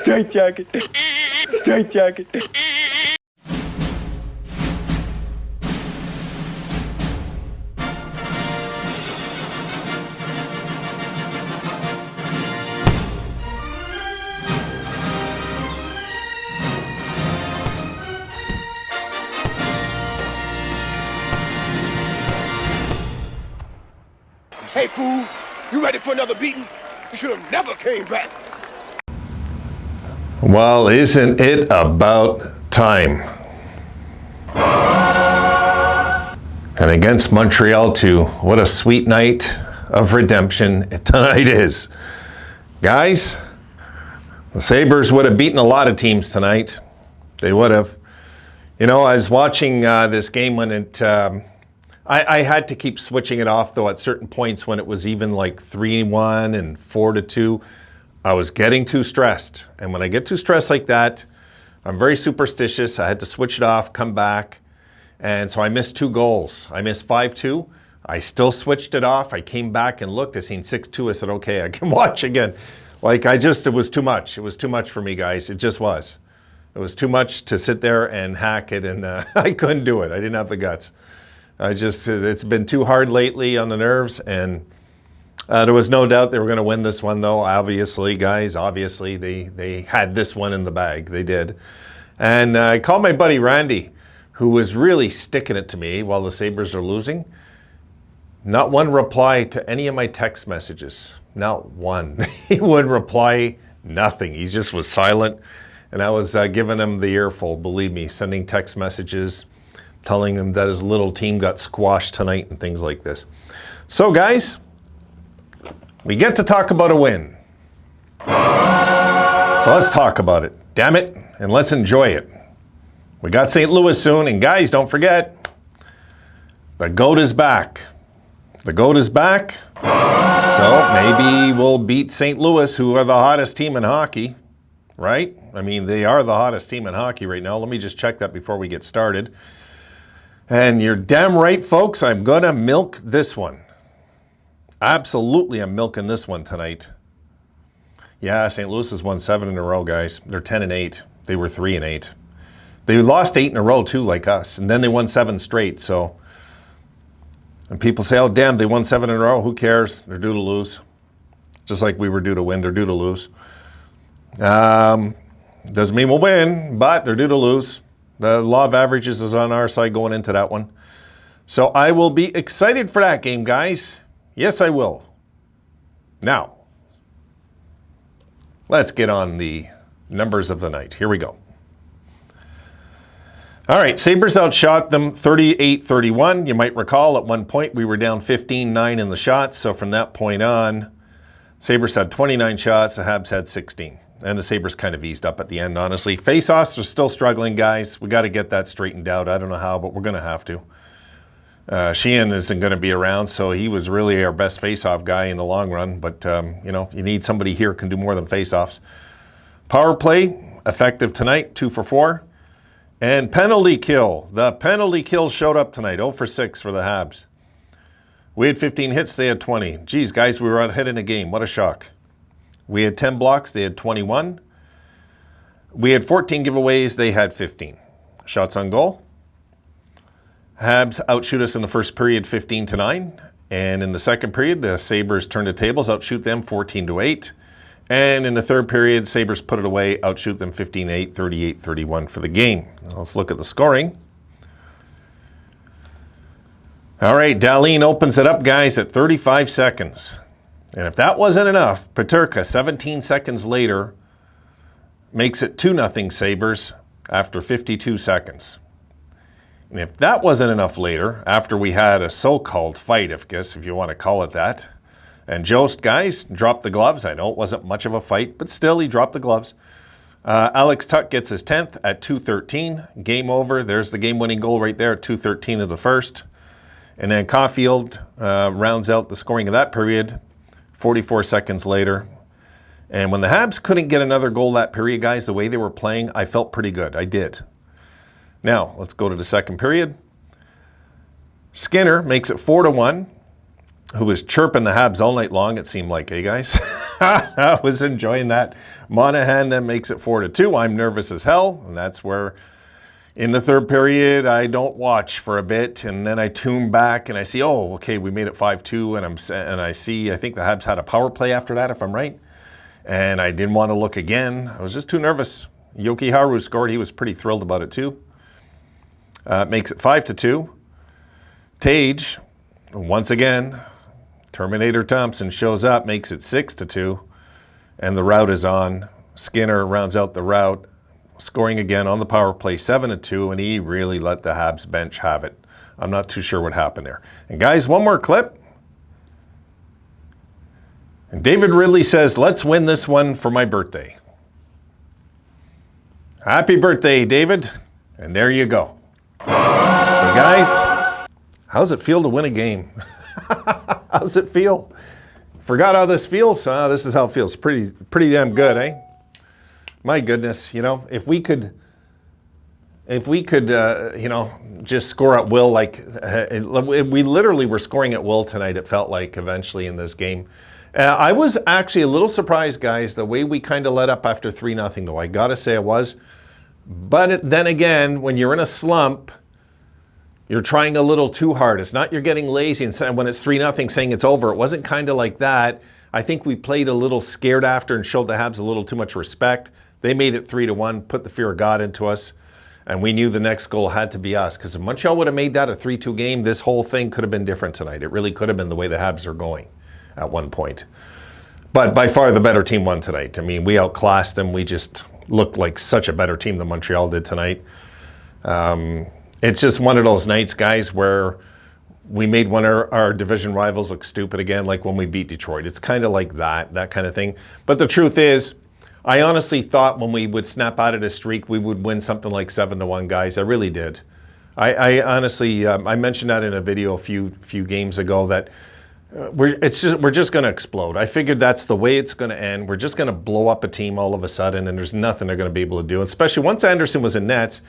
Straight jacket. Straight jacket. Hey, fool, you ready for another beating? You should have never came back. Well, isn't it about time? And against Montreal too. What a sweet night of redemption tonight is. Guys, the Sabres would have beaten a lot of teams tonight. They would have. You know, I was watching this game when it... I had to keep switching it off, though, at certain points when it was even like 3-1 and 4-2. I was getting too stressed. And when I get too stressed like that, I'm very superstitious. I had to switch it off, come back. And so I missed 2 goals. I missed 5-2. I still switched it off. I came back and looked. I seen 6-2. I said, okay, I can watch again. Like, it was too much. It was too much for me, guys. It just was. It was too much to sit there and hack it. And I couldn't do it. I didn't have the guts. It's been too hard lately on the nerves, and there was no doubt they were going to win this one, though. Obviously, guys, they had this one in the bag. They did. And I called my buddy Randy, who was really sticking it to me while the Sabres are losing. Not one reply to any of my text messages. Not one. He wouldn't reply, nothing. He just was silent, and I was giving him the earful, believe me, sending text messages, telling him that his little team got squashed tonight and things like this. So, guys, we get to talk about a win. So let's talk about it. Damn it, and let's enjoy it. We got St. Louis soon, and guys, don't forget, the GOAT is back. The GOAT is back, so maybe we'll beat St. Louis, who are the hottest team in hockey, right? I mean, they are the hottest team in hockey right now. Let me just check that before we get started. And you're damn right, folks, I'm going to milk this one. Absolutely, I'm milking this one tonight. Yeah, St. Louis has won 7 in a row, guys. They're 10-8. They were 3-8. They lost 8 in a row, too, like us. And then they won 7 straight, so... And people say, oh, damn, they won 7 in a row. Who cares? They're due to lose. Just like we were due to win, they're due to lose. Doesn't mean we'll win, but they're due to lose. The law of averages is on our side going into that one. So I will be excited for that game, guys. Yes, I will. Now, let's get on the numbers of the night. Here we go. All right, Sabres outshot them 38-31. You might recall at one point we were down 15-9 in the shots. So from that point on, Sabres had 29 shots, the Habs had 16. And the Sabres kind of eased up at the end, honestly. Face-offs are still struggling, guys. We got to get that straightened out. I don't know how, but we're going to have to. Sheehan isn't going to be around, so he was really our best face-off guy in the long run. But, you know, you need somebody here who can do more than face-offs. Power play, effective tonight, 2 for 4. And penalty kill. The penalty kill showed up tonight, 0 for 6 for the Habs. We had 15 hits, they had 20. Geez, guys, we were ahead in the game. What a shock. We had 10 blocks, they had 21. We had 14 giveaways, they had 15. Shots on goal. Habs outshoot us in the first period 15-9. And in the second period, the Sabres turned the tables, outshoot them 14-8. And in the third period, Sabres put it away, outshoot them 15-8, 38-31 for the game. Now let's look at the scoring. All right, Dahlin opens it up, guys, at 35 seconds. And if that wasn't enough, Peterka, 17 seconds later, makes it 2-0 Sabres after 52 seconds. And if that wasn't enough later, after we had a so-called fight, if you want to call it that, and Jost, guys, dropped the gloves. I know it wasn't much of a fight, but still, he dropped the gloves. Alex Tuch gets his 10th at 2:13. Game over. There's the game-winning goal right there at 2:13 of the first. And then Caulfield rounds out the scoring of that period 44 seconds later. And when the Habs couldn't get another goal that period, guys, the way they were playing, I felt pretty good. I did. Now, let's go to the second period. Skinner makes it 4-1, who was chirping the Habs all night long, it seemed like, guys? I was enjoying that. Monahan then makes it 4-2. I'm nervous as hell, and that's where in the third period I don't watch for a bit, and then I tune back and I see, oh, okay, we made it 5-2, and I see I think the Habs had a power play after that, if I'm right, and I didn't want to look again. I was just too nervous. Yoki Haru scored. He was pretty thrilled about it too. Makes it 5-2. Tage, once again, Terminator Thompson shows up, makes it 6-2, and the rout is on. Skinner rounds out the rout, scoring again on the power play, 7-2, and he really let the Habs bench have it. I'm not too sure what happened there. And guys, one more clip. And David Ridley says, let's win this one for my birthday. Happy birthday, David. And there you go. So guys, how's it feel to win a game? How's it feel? Forgot how this feels? This is how it feels. Pretty damn good, eh? My goodness, you know, if we could, you know, just score at will, like we literally were scoring at will tonight, it felt like eventually in this game. I was actually a little surprised, guys, the way we kind of let up after 3-0, though. I got to say I was. But then again, when you're in a slump, you're trying a little too hard. It's not you're getting lazy and when it's 3-0 saying it's over. It wasn't kind of like that. I think we played a little scared after and showed the Habs a little too much respect. They made it 3-1, put the fear of God into us, and we knew the next goal had to be us. Because if Montreal would have made that a 3-2 game, this whole thing could have been different tonight. It really could have been the way the Habs are going at one point. But by far the better team won tonight. I mean, we outclassed them. We just looked like such a better team than Montreal did tonight. It's just one of those nights, guys, where we made one of our division rivals look stupid again, like when we beat Detroit. It's kind of like that kind of thing. But the truth is, I honestly thought when we would snap out of this streak, we would win something like 7-1, guys. I really did. I honestly, I mentioned that in a video a few games ago that we're just going to explode. I figured that's the way it's going to end. We're just going to blow up a team all of a sudden, and there's nothing they're going to be able to do. Especially once Anderson was in nets.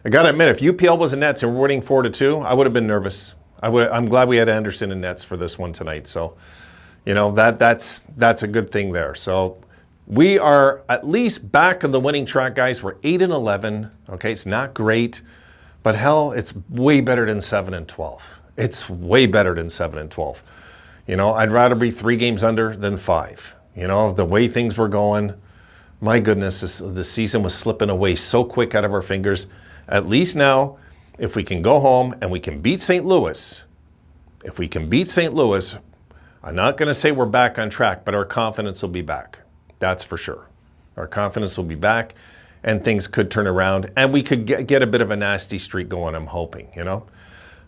I got to admit, if UPL was in nets and we're winning 4-2, I would have been nervous. I'm glad we had Anderson in nets for this one tonight. So, you know, that's a good thing there. So we are at least back on the winning track, guys. We're 8-11. Okay, it's not great, but hell, it's way better than 7-12. It's way better than 7-12. You know, I'd rather be 3 games under than 5. You know, the way things were going, my goodness, the season was slipping away so quick out of our fingers. At least now, if we can go home and we can beat St. Louis, I'm not going to say we're back on track, but our confidence will be back. That's for sure. Our confidence will be back, and things could turn around, and we could get a bit of a nasty streak going, I'm hoping, you know.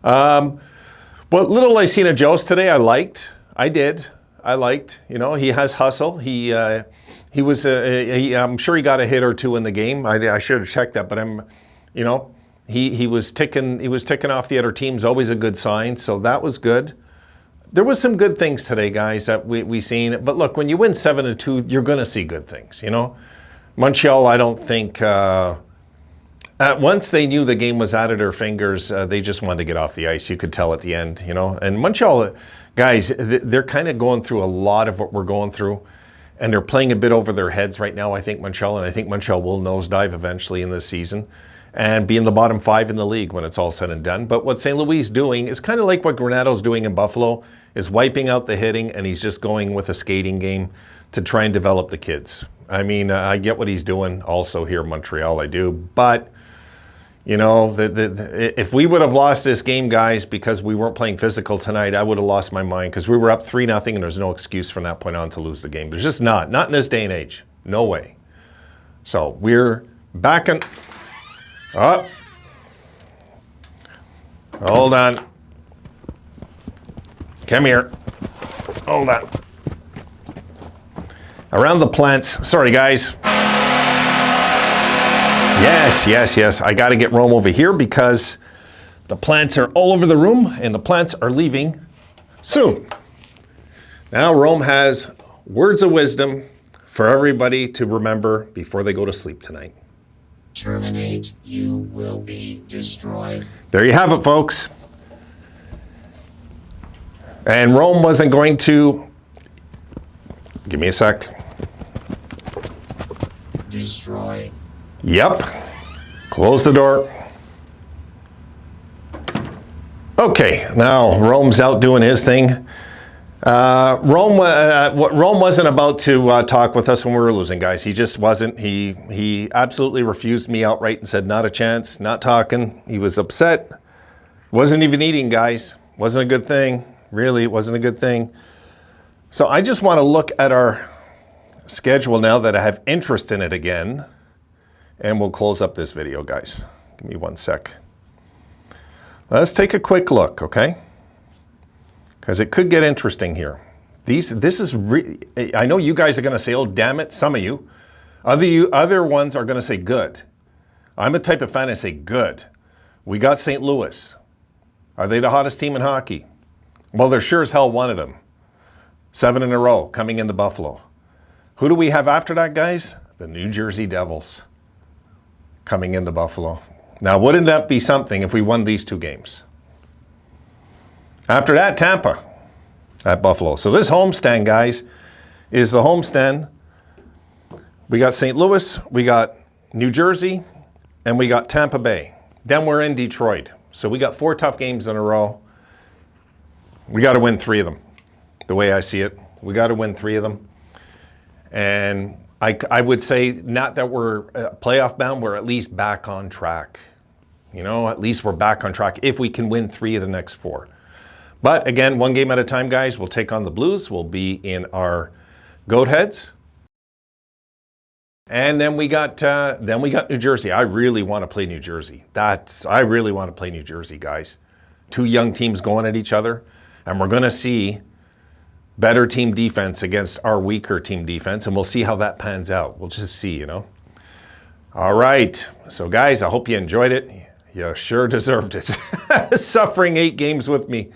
What little I seen of Jost today, I liked. You know, he has hustle. He was, I'm sure he got a hit or two in the game. I should have checked that, but you know, he was ticking off the other teams, always a good sign. So that was good. There was some good things today, guys, that we seen. But look, when you win 7-2, you're going to see good things, you know. Montreal, I don't think, once they knew the game was out of their fingers, they just wanted to get off the ice. You could tell at the end, you know. And Montreal, guys, they're kind of going through a lot of what we're going through. And they're playing a bit over their heads right now, I think, Montreal. And I think Montreal will nosedive eventually in this season and be in the bottom 5 in the league when it's all said and done. But what St. Louis is doing is kind of like what Granato's doing in Buffalo, is wiping out the hitting, and he's just going with a skating game to try and develop the kids. I mean, I get what he's doing also here in Montreal, I do. But, you know, if we would have lost this game, guys, because we weren't playing physical tonight, I would have lost my mind, because we were up 3-0, and there's no excuse from that point on to lose the game. There's just not in this day and age. No way. So we're back in... Oh. Hold on. Come here. Hold on. Around the plants. Sorry, guys. Yes. I got to get Rome over here because the plants are all over the room and the plants are leaving soon. Now Rome has words of wisdom for everybody to remember before they go to sleep tonight. Terminate, you will be destroyed. There you have it, folks. And Rome wasn't going to Give me a sec. Destroy. Yep. Close the door. Okay, now Rome's out doing his thing. Rome wasn't about to talk with us when we were losing, guys. He just wasn't. He absolutely refused me outright and said, not a chance, not talking. He was upset. Wasn't even eating, guys. Wasn't a good thing. Really, it wasn't a good thing. So I just want to look at our schedule now that I have interest in it again. And we'll close up this video, guys. Give me one sec. Let's take a quick look, okay? Because it could get interesting here. I know you guys are going to say, oh, damn it, some of you. Other ones are going to say good. I'm a type of fan that say good. We got St. Louis. Are they the hottest team in hockey? Well, they're sure as hell one of them. 7 in a row coming into Buffalo. Who do we have after that, guys? The New Jersey Devils coming into Buffalo. Now, wouldn't that be something if we won these 2 games? After that, Tampa at Buffalo. So this homestand, guys, is the homestand. We got St. Louis, we got New Jersey, and we got Tampa Bay. Then we're in Detroit. So we got 4 tough games in a row. We got to win 3 of them, the way I see it. We got to win 3 of them. And I would say not that we're playoff bound, we're at least back on track. You know, at least we're back on track if we can win 3 of the next 4. But again, 1 game at a time, guys. We'll take on the Blues. We'll be in our goat heads. And then we got New Jersey. I really want to play New Jersey. I really want to play New Jersey, guys. 2 young teams going at each other, and we're going to see better team defense against our weaker team defense, and we'll see how that pans out. We'll just see, you know. All right. So, guys, I hope you enjoyed it. You sure deserved it. Suffering 8 games with me.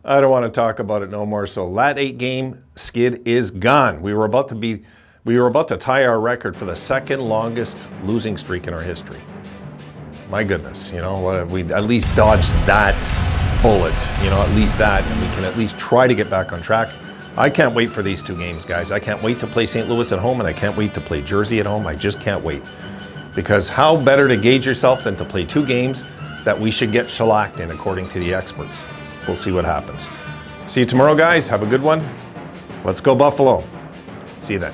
I don't want to talk about it no more. So that 8-game skid is gone. We were about to tie our record for the 2nd longest losing streak in our history. My goodness, you know, we at least dodged that bullet, you know, at least that, and we can at least try to get back on track. I can't wait for these 2 games, guys. I can't wait to play St. Louis at home, and I can't wait to play Jersey at home. I just can't wait. Because how better to gauge yourself than to play 2 games that we should get shellacked in, according to the experts. We'll see what happens. See you tomorrow, guys. Have a good one. Let's go Buffalo. See you then.